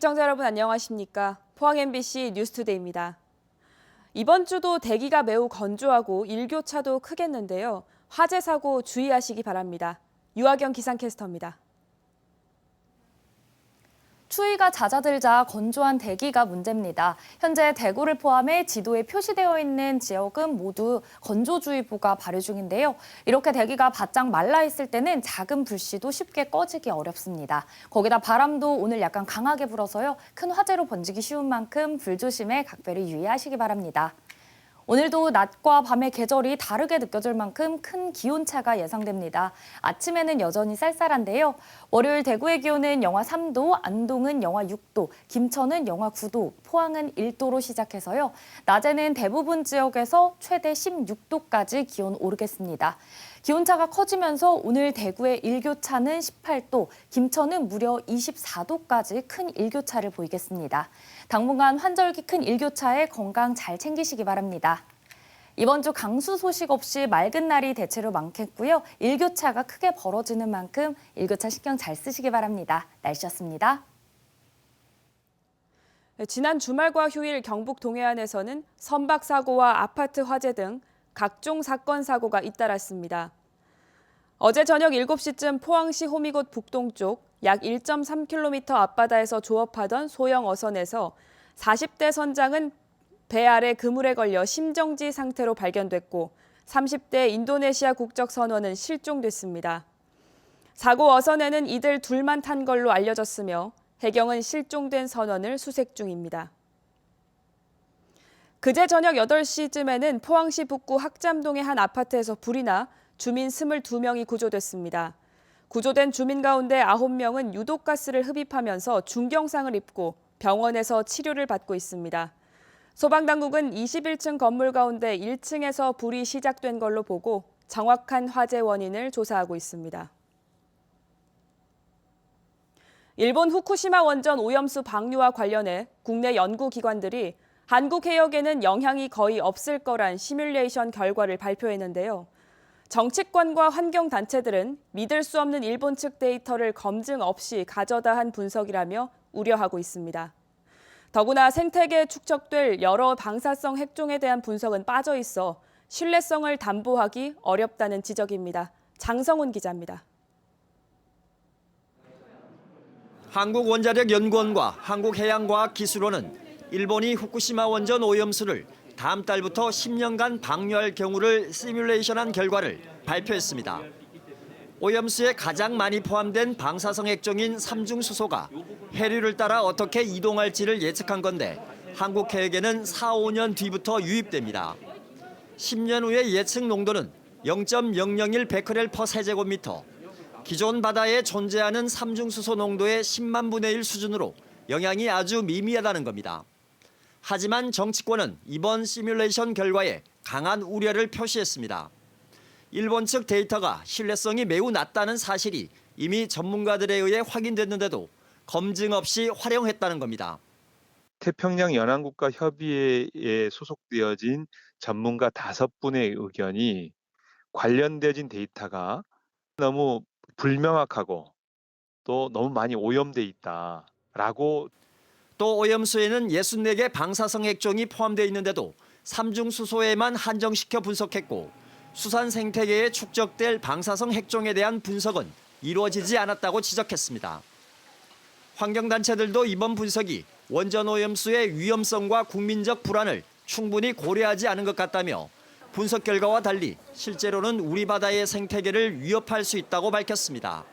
시청자 여러분 안녕하십니까? 포항 MBC 뉴스투데이입니다. 이번 주도 대기가 매우 건조하고 일교차도 크겠는데요. 화재 사고 주의하시기 바랍니다. 유아경 기상캐스터입니다. 추위가 잦아들자 건조한 대기가 문제입니다. 현재 대구를 포함해 지도에 표시되어 있는 지역은 모두 건조주의보가 발효 중인데요. 이렇게 대기가 바짝 말라 있을 때는 작은 불씨도 쉽게 꺼지기 어렵습니다. 거기다 바람도 오늘 약간 강하게 불어서요. 큰 화재로 번지기 쉬운 만큼 불조심에 각별히 유의하시기 바랍니다. 오늘도 낮과 밤의 계절이 다르게 느껴질 만큼 큰 기온차가 예상됩니다. 아침에는 여전히 쌀쌀한데요. 월요일 대구의 기온은 영하 3도, 안동은 영하 6도, 김천은 영하 9도, 포항은 1도로 시작해서요. 낮에는 대부분 지역에서 최대 16도까지 기온 오르겠습니다. 기온차가 커지면서 오늘 대구의 일교차는 18도, 김천은 무려 24도까지 큰 일교차를 보이겠습니다. 당분간 환절기 큰 일교차에 건강 잘 챙기시기 바랍니다. 이번 주 강수 소식 없이 맑은 날이 대체로 많겠고요. 일교차가 크게 벌어지는 만큼 일교차 신경 잘 쓰시기 바랍니다. 날씨였습니다. 지난 주말과 휴일 경북 동해안에서는 선박 사고와 아파트 화재 등 각종 사건 사고가 잇따랐습니다. 어제 저녁 7시쯤 포항시 호미곶 북동쪽 약 1.3km 앞바다에서 조업하던 소형 어선에서 40대 선장은 배 아래 그물에 걸려 심정지 상태로 발견됐고 30대 인도네시아 국적 선원은 실종됐습니다. 사고 어선에는 이들 둘만 탄 걸로 알려졌으며 해경은 실종된 선원을 수색 중입니다. 그제 저녁 8시쯤에는 포항시 북구 학잠동의 한 아파트에서 불이 나 주민 22명이 구조됐습니다. 구조된 주민 가운데 9명은 유독가스를 흡입하면서 중경상을 입고 병원에서 치료를 받고 있습니다. 소방당국은 21층 건물 가운데 1층에서 불이 시작된 걸로 보고 정확한 화재 원인을 조사하고 있습니다. 일본 후쿠시마 원전 오염수 방류와 관련해 국내 연구기관들이 한국 해역에는 영향이 거의 없을 거란 시뮬레이션 결과를 발표했는데요. 정치권과 환경단체들은 믿을 수 없는 일본 측 데이터를 검증 없이 가져다 한 분석이라며 우려하고 있습니다. 더구나 생태계에 축적될 여러 방사성 핵종에 대한 분석은 빠져 있어 신뢰성을 담보하기 어렵다는 지적입니다. 장성훈 기자입니다. 한국원자력연구원과 한국해양과학기술원은 일본이 후쿠시마 원전 오염수를 다음 달부터 10년간 방류할 경우를 시뮬레이션한 결과를 발표했습니다. 오염수에 가장 많이 포함된 방사성 핵종인 삼중수소가 해류를 따라 어떻게 이동할지를 예측한 건데 한국 해역에는 4, 5년 뒤부터 유입됩니다. 10년 후의 예측 농도는 0.001 베크렐 퍼 세제곱미터, 기존 바다에 존재하는 삼중수소 농도의 10만 분의 1 수준으로 영향이 아주 미미하다는 겁니다. 하지만 정치권은 이번 시뮬레이션 결과에 강한 우려를 표시했습니다. 일본 측 데이터가 신뢰성이 매우 낮다는 사실이 이미 전문가들에 의해 확인됐는데도 검증 없이 활용했다는 겁니다. 태평양 연안국가 협의회에 소속되어진 전문가 5분의 의견이 관련되어진 데이터가 너무 불명확하고 또 너무 많이 오염돼 있다라고. 또 오염수에는 64개 방사성 핵종이 포함되어 있는데도 삼중수소에만 한정시켜 분석했고 수산 생태계에 축적될 방사성 핵종에 대한 분석은 이루어지지 않았다고 지적했습니다. 환경단체들도 이번 분석이 원전 오염수의 위험성과 국민적 불안을 충분히 고려하지 않은 것 같다며 분석 결과와 달리 실제로는 우리 바다의 생태계를 위협할 수 있다고 밝혔습니다.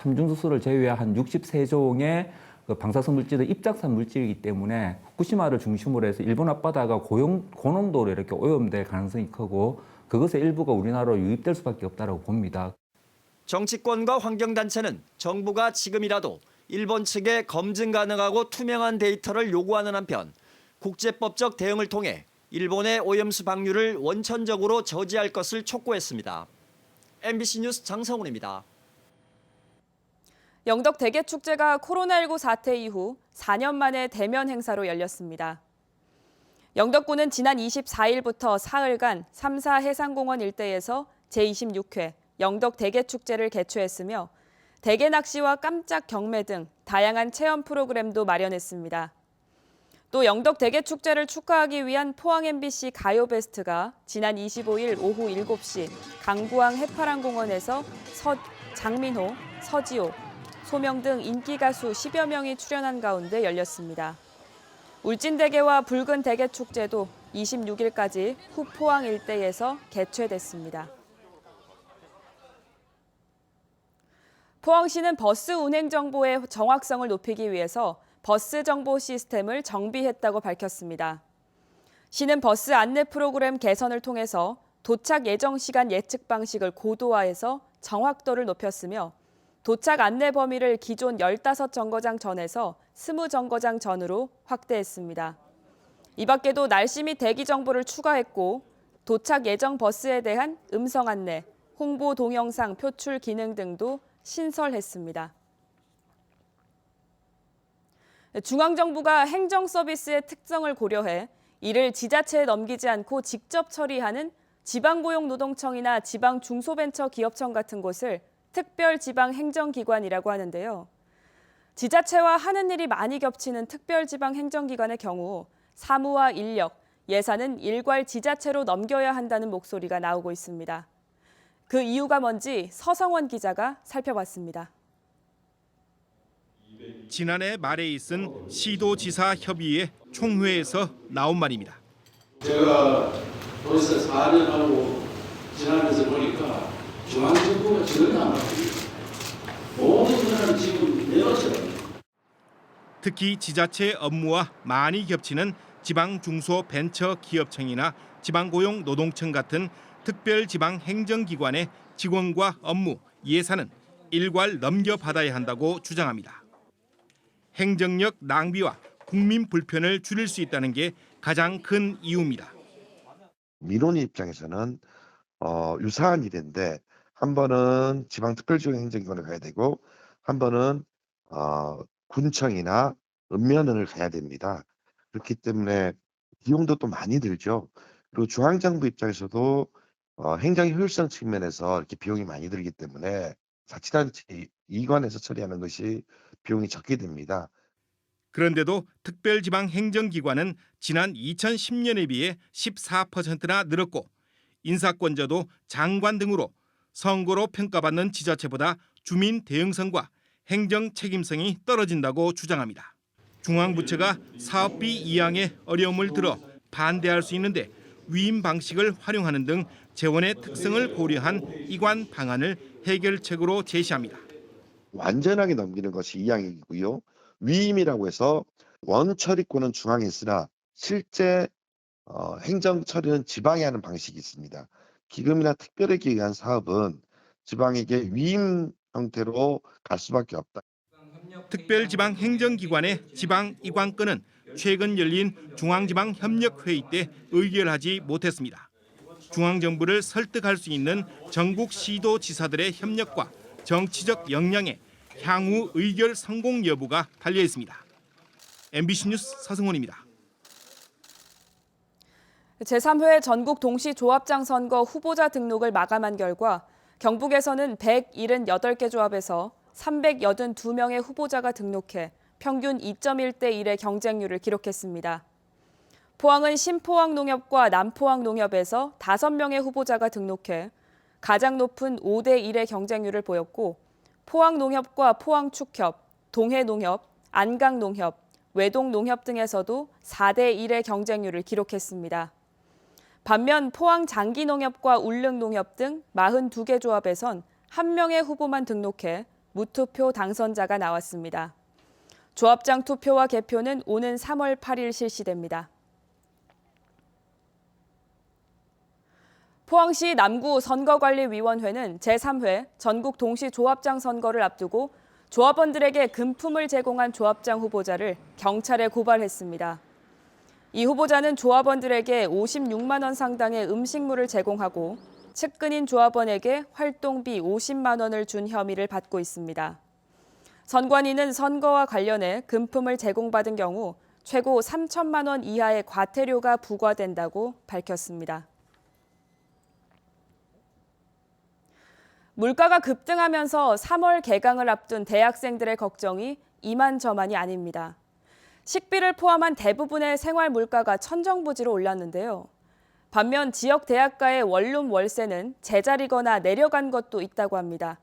삼중수소를 제외한 63종의 방사성 물질은 입작산 물질이기 때문에 후쿠시마를 중심으로 해서 일본 앞바다가 고농도로 이렇게 오염될 가능성이 크고 그것의 일부가 우리나라로 유입될 수밖에 없다고 봅니다. 정치권과 환경단체는 정부가 지금이라도 일본 측에 검증 가능하고 투명한 데이터를 요구하는 한편 국제법적 대응을 통해 일본의 오염수 방류를 원천적으로 저지할 것을 촉구했습니다. MBC 뉴스 장성훈입니다. 영덕 대게축제가 코로나19 사태 이후 4년 만에 대면 행사로 열렸습니다. 영덕군은 지난 24일부터 사흘간 3사 해상공원 일대에서 제26회 영덕 대게축제를 개최했으며 대게 낚시와 깜짝 경매 등 다양한 체험 프로그램도 마련했습니다. 또 영덕 대게 축제를 축하하기 위한 포항 MBC 가요 베스트가 지난 25일 오후 7시 강구항 해파랑공원에서 장민호, 서지호, 소명 등 인기 가수 10여 명이 출연한 가운데 열렸습니다. 울진대게와 붉은 대게 축제도 26일까지 후포항 일대에서 개최됐습니다. 포항시는 버스 운행 정보의 정확성을 높이기 위해서 버스 정보 시스템을 정비했다고 밝혔습니다. 시는 버스 안내 프로그램 개선을 통해서 도착 예정 시간 예측 방식을 고도화해서 정확도를 높였으며 도착 안내 범위를 기존 15정거장 전에서 20정거장 전으로 확대했습니다. 이 밖에도 날씨 및 대기 정보를 추가했고 도착 예정 버스에 대한 음성 안내, 홍보 동영상 표출 기능 등도 신설했습니다. 중앙정부가 행정 서비스의 특성을 고려해 이를 지자체에 넘기지 않고 직접 처리하는 지방고용노동청이나 지방중소벤처기업청 같은 곳을 특별지방행정기관이라고 하는데요. 지자체와 하는 일이 많이 겹치는 특별지방행정기관의 경우 사무와 인력, 예산은 일괄 지자체로 넘겨야 한다는 목소리가 나오고 있습니다. 그 이유가 뭔지 서성원 기자가 살펴봤습니다. 지난해 말에 있은 시도지사 협의회 총회에서 나온 말입니다. 제가 벌써 4년하고 지나면서 보니까 중앙정부가 전혀 안 바뀝니다. 모든 권한은 지금 내놓잖아요. 특히 지자체 업무와 많이 겹치는 지방중소벤처기업청이나 지방고용노동청 같은 특별지방행정기관의 직원과 업무, 예산은 일괄 넘겨받아야 한다고 주장합니다. 행정력 낭비와 국민 불편을 줄일 수 있다는 게 가장 큰 이유입니다. 민원인 입장에서는 유사한 일인데 한 번은 지방특별지방행정기관을 가야 되고 한 번은 군청이나 읍면을 가야 됩니다. 그렇기 때문에 비용도 또 많이 들죠. 그리고 중앙정부 입장에서도 행정 효율성 측면에서 이렇게 비용이 많이 들기 때문에 자치단체 이관에서 처리하는 것이 비용이 적게 됩니다. 그런데도 특별지방행정기관은 지난 2010년에 비해 14%나 늘었고 인사권자도 장관 등으로 선거로 평가받는 지자체보다 주민 대응성과 행정 책임성이 떨어진다고 주장합니다. 중앙부처가 사업비 이양에 어려움을 들어 반대할 수 있는데 위임 방식을 활용하는 등 재원의 특성을 고려한 이관 방안을 해결책으로 제시합니다. 완전하게 넘기는 것이 이양이고요. 위임이라고 해서 원처리권은 중앙에 있으나 실제 행정 처리는 지방에 하는 방식이 있습니다. 기금이나 특별회계에 의한 사업은 지방에게 위임 형태로 갈 수밖에 없다. 특별지방행정기관의 지방이관권은 최근 열린 중앙지방협력회의 때 의결하지 못했습니다. 중앙정부를 설득할 수 있는 전국 시도지사들의 협력과 정치적 역량에 향후 의결 성공 여부가 달려 있습니다. MBC 뉴스 서승훈입니다. 제3회 전국 동시조합장 선거 후보자 등록을 마감한 결과 경북에서는 178개 조합에서 382명의 후보자가 등록해 평균 2.1대 1의 경쟁률을 기록했습니다. 포항은 신포항농협과 남포항농협에서 5명의 후보자가 등록해 가장 높은 5대 1의 경쟁률을 보였고 포항농협과 포항축협, 동해농협, 안강농협, 외동농협 등에서도 4대 1의 경쟁률을 기록했습니다. 반면 포항장기농협과 울릉농협 등 42개 조합에선 1명의 후보만 등록해 무투표 당선자가 나왔습니다. 조합장 투표와 개표는 오는 3월 8일 실시됩니다. 포항시 남구 선거관리위원회는 제3회 전국 동시조합장 선거를 앞두고 조합원들에게 금품을 제공한 조합장 후보자를 경찰에 고발했습니다. 이 후보자는 조합원들에게 56만 원 상당의 음식물을 제공하고 측근인 조합원에게 활동비 50만 원을 준 혐의를 받고 있습니다. 선관위는 선거와 관련해 금품을 제공받은 경우 최고 3천만 원 이하의 과태료가 부과된다고 밝혔습니다. 물가가 급등하면서 3월 개강을 앞둔 대학생들의 걱정이 이만저만이 아닙니다. 식비를 포함한 대부분의 생활 물가가 천정부지로 올랐는데요. 반면 지역 대학가의 원룸 월세는 제자리거나 내려간 것도 있다고 합니다.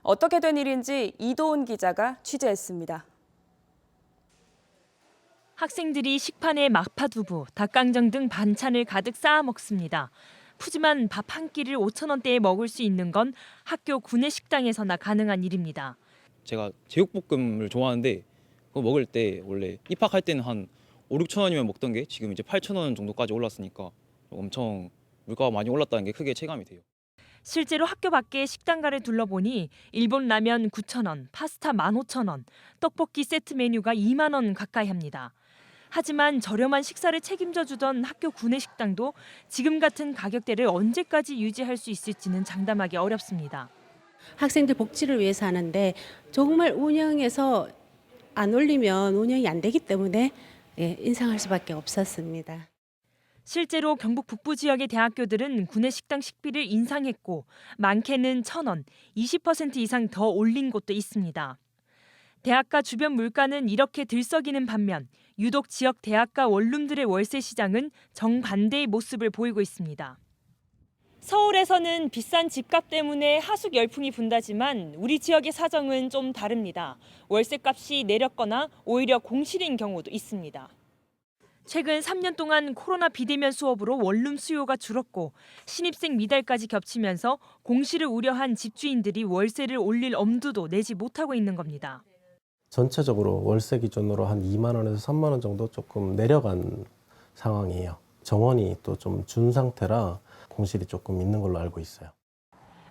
어떻게 된 일인지 이도훈 기자가 취재했습니다. 학생들이 식판에 마파두부, 닭강정 등 반찬을 가득 쌓아 먹습니다. 푸짐한 밥 한 끼를 5,000원대에 먹을 수 있는 건 학교 구내식당에서나 가능한 일입니다. 제가 제육볶음을 좋아하는데 그거 먹을 때 원래 입학할 때는 한 5, 6천 원이면 먹던 게 지금 이제 8천 원 정도까지 올랐으니까 엄청 물가가 많이 올랐다는 게 크게 체감이 돼요. 실제로 학교 밖에 식당가를 둘러보니 일본 라면 9,000원, 파스타 15,000원, 떡볶이 세트 메뉴가 2만 원 가까이 합니다. 하지만 저렴한 식사를 책임져 주던 학교 구내식당도 지금 같은 가격대를 언제까지 유지할 수 있을지는 장담하기 어렵습니다. 학생들 복지를 위해서 하는데 정말 운영에서 안 올리면 운영이 안 되기 때문에 인상할 수밖에 없었습니다. 실제로 경북 북부 지역의 대학교들은 구내식당 식비를 인상했고 많게는 1,000원, 20% 이상 더 올린 곳도 있습니다. 대학가 주변 물가는 이렇게 들썩이는 반면 유독 지역 대학가 원룸들의 월세 시장은 정반대의 모습을 보이고 있습니다. 서울에서는 비싼 집값 때문에 하숙 열풍이 분다지만 우리 지역의 사정은 좀 다릅니다. 월세값이 내렸거나 오히려 공실인 경우도 있습니다. 최근 3년 동안 코로나 비대면 수업으로 원룸 수요가 줄었고 신입생 미달까지 겹치면서 공실을 우려한 집주인들이 월세를 올릴 엄두도 내지 못하고 있는 겁니다. 전체적으로 월세 기준으로 한 2만 원에서 3만 원 정도 조금 내려간 상황이에요. 정원이 또 좀 준 상태라 공실이 조금 있는 걸로 알고 있어요.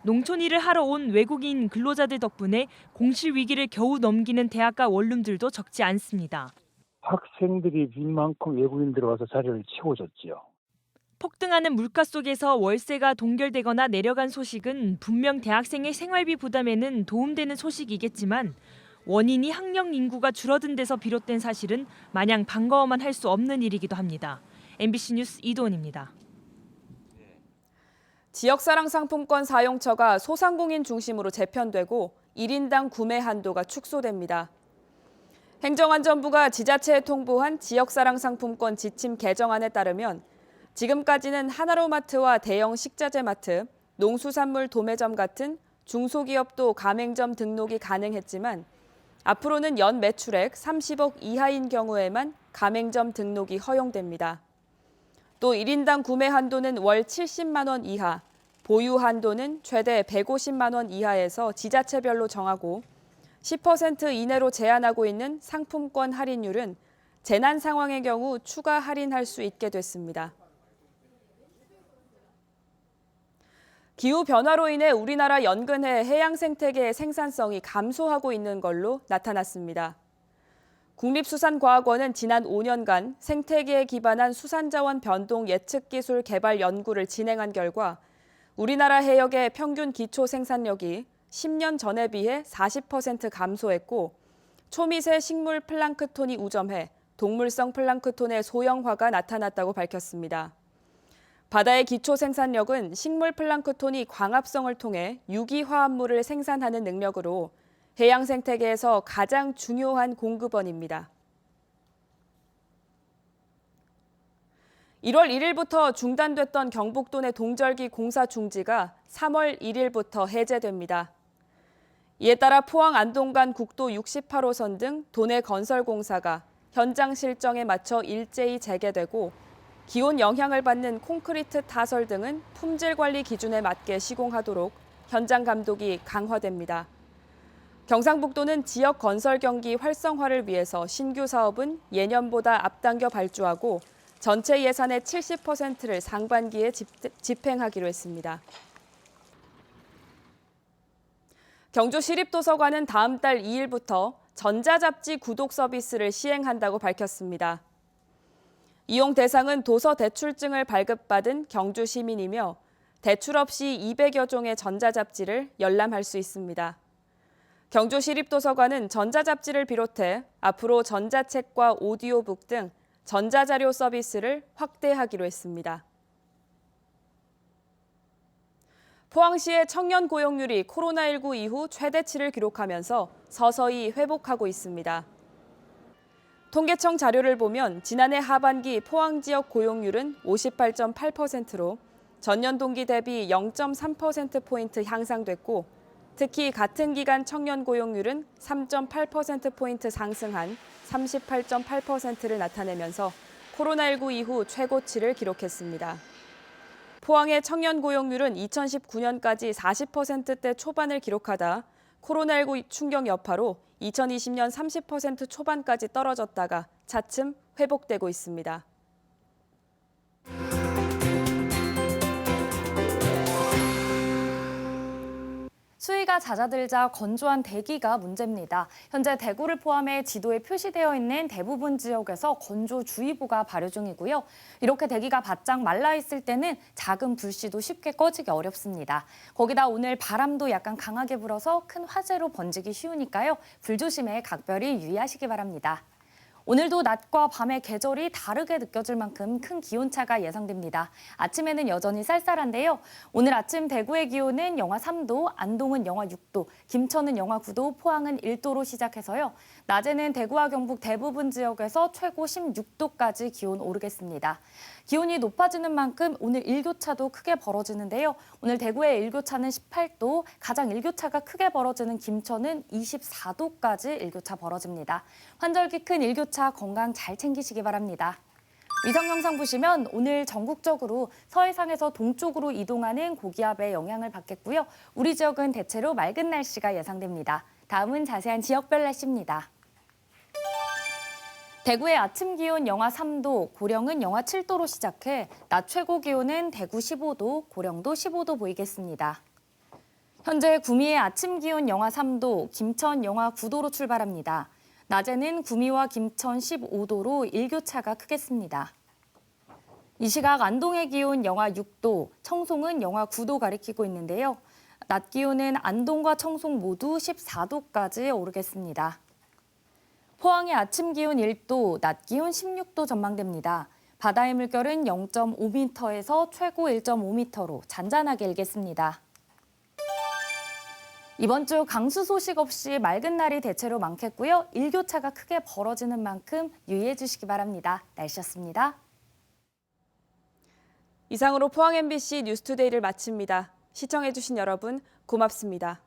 농촌 일을 하러 온 외국인 근로자들 덕분에 공실 위기를 겨우 넘기는 대학가 원룸들도 적지 않습니다. 학생들이 빈 만큼 외국인들이 와서 자리를 채워줬지요. 폭등하는 물가 속에서 월세가 동결되거나 내려간 소식은 분명 대학생의 생활비 부담에는 도움되는 소식이겠지만 원인이 학령 인구가 줄어든 데서 비롯된 사실은 마냥 반가워만 할 수 없는 일이기도 합니다. MBC 뉴스 이도은입니다. 지역사랑 상품권 사용처가 소상공인 중심으로 재편되고 1인당 구매 한도가 축소됩니다. 행정안전부가 지자체에 통보한 지역사랑 상품권 지침 개정안에 따르면 지금까지는 하나로마트와 대형 식자재 마트, 농수산물 도매점 같은 중소기업도 가맹점 등록이 가능했지만 앞으로는 연 매출액 30억 이하인 경우에만 가맹점 등록이 허용됩니다. 또 1인당 구매 한도는 월 70만 원 이하, 보유 한도는 최대 150만 원 이하에서 지자체별로 정하고 10% 이내로 제한하고 있는 상품권 할인율은 재난 상황의 경우 추가 할인할 수 있게 됐습니다. 기후변화로 인해 우리나라 연근해 해양 생태계의 생산성이 감소하고 있는 걸로 나타났습니다. 국립수산과학원은 지난 5년간 생태계에 기반한 수산자원 변동 예측기술 개발 연구를 진행한 결과 우리나라 해역의 평균 기초 생산력이 10년 전에 비해 40% 감소했고 초미세 식물 플랑크톤이 우점해 동물성 플랑크톤의 소형화가 나타났다고 밝혔습니다. 바다의 기초 생산력은 식물 플랑크톤이 광합성을 통해 유기화합물을 생산하는 능력으로 해양 생태계에서 가장 중요한 공급원입니다. 1월 1일부터 중단됐던 경북도 내 동절기 공사 중지가 3월 1일부터 해제됩니다. 이에 따라 포항 안동간 국도 68호선 등 도내 건설 공사가 현장 실정에 맞춰 일제히 재개되고 기온 영향을 받는 콘크리트 타설 등은 품질 관리 기준에 맞게 시공하도록 현장 감독이 강화됩니다. 경상북도는 지역 건설 경기 활성화를 위해서 신규 사업은 예년보다 앞당겨 발주하고 전체 예산의 70%를 상반기에 집행하기로 했습니다. 경주시립도서관은 다음 달 2일부터 전자잡지 구독 서비스를 시행한다고 밝혔습니다. 이용 대상은 도서 대출증을 발급받은 경주 시민이며 대출 없이 200여 종의 전자잡지를 열람할 수 있습니다. 경주시립도서관은 전자잡지를 비롯해 앞으로 전자책과 오디오북 등 전자자료 서비스를 확대하기로 했습니다. 포항시의 청년 고용률이 코로나19 이후 최대치를 기록하면서 서서히 회복하고 있습니다. 통계청 자료를 보면 지난해 하반기 포항 지역 고용률은 58.8%로 전년 동기 대비 0.3%포인트 향상됐고 특히 같은 기간 청년 고용률은 3.8%포인트 상승한 38.8%를 나타내면서 코로나19 이후 최고치를 기록했습니다. 포항의 청년 고용률은 2019년까지 40%대 초반을 기록하다 코로나19 충격 여파로 2020년 30% 초반까지 떨어졌다가 차츰 회복되고 있습니다. 수위가 잦아들자 건조한 대기가 문제입니다. 현재 대구를 포함해 지도에 표시되어 있는 대부분 지역에서 건조주의보가 발효 중이고요. 이렇게 대기가 바짝 말라 있을 때는 작은 불씨도 쉽게 꺼지기 어렵습니다. 거기다 오늘 바람도 약간 강하게 불어서 큰 화재로 번지기 쉬우니까요. 불조심에 각별히 유의하시기 바랍니다. 오늘도 낮과 밤의 계절이 다르게 느껴질 만큼 큰 기온차가 예상됩니다. 아침에는 여전히 쌀쌀한데요. 오늘 아침 대구의 기온은 영하 3도, 안동은 영하 6도, 김천은 영하 9도, 포항은 1도로 시작해서요. 낮에는 대구와 경북 대부분 지역에서 최고 16도까지 기온 오르겠습니다. 기온이 높아지는 만큼 오늘 일교차도 크게 벌어지는데요. 오늘 대구의 일교차는 18도, 가장 일교차가 크게 벌어지는 김천은 24도까지 일교차 벌어집니다. 환절기 큰 일교차 건강 잘 챙기시기 바랍니다. 위성 영상 보시면 오늘 전국적으로 서해상에서 동쪽으로 이동하는 고기압의 영향을 받겠고요. 우리 지역은 대체로 맑은 날씨가 예상됩니다. 다음은 자세한 지역별 날씨입니다. 대구의 아침 기온 영하 3도, 고령은 영하 7도로 시작해 낮 최고 기온은 대구 15도, 고령도 15도 보이겠습니다. 현재 구미의 아침 기온 영하 3도, 김천 영하 9도로 출발합니다. 낮에는 구미와 김천 15도로 일교차가 크겠습니다. 이 시각 안동의 기온 영하 6도, 청송은 영하 9도 가리키고 있는데요. 낮 기온은 안동과 청송 모두 14도까지 오르겠습니다. 포항의 아침 기온 1도, 낮 기온 16도 전망됩니다. 바다의 물결은 0.5m에서 최고 1.5m로 잔잔하게 일겠습니다. 이번 주 강수 소식 없이 맑은 날이 대체로 많겠고요. 일교차가 크게 벌어지는 만큼 유의해 주시기 바랍니다. 날씨였습니다. 이상으로 포항 MBC 뉴스투데이를 마칩니다. 시청해주신 여러분 고맙습니다.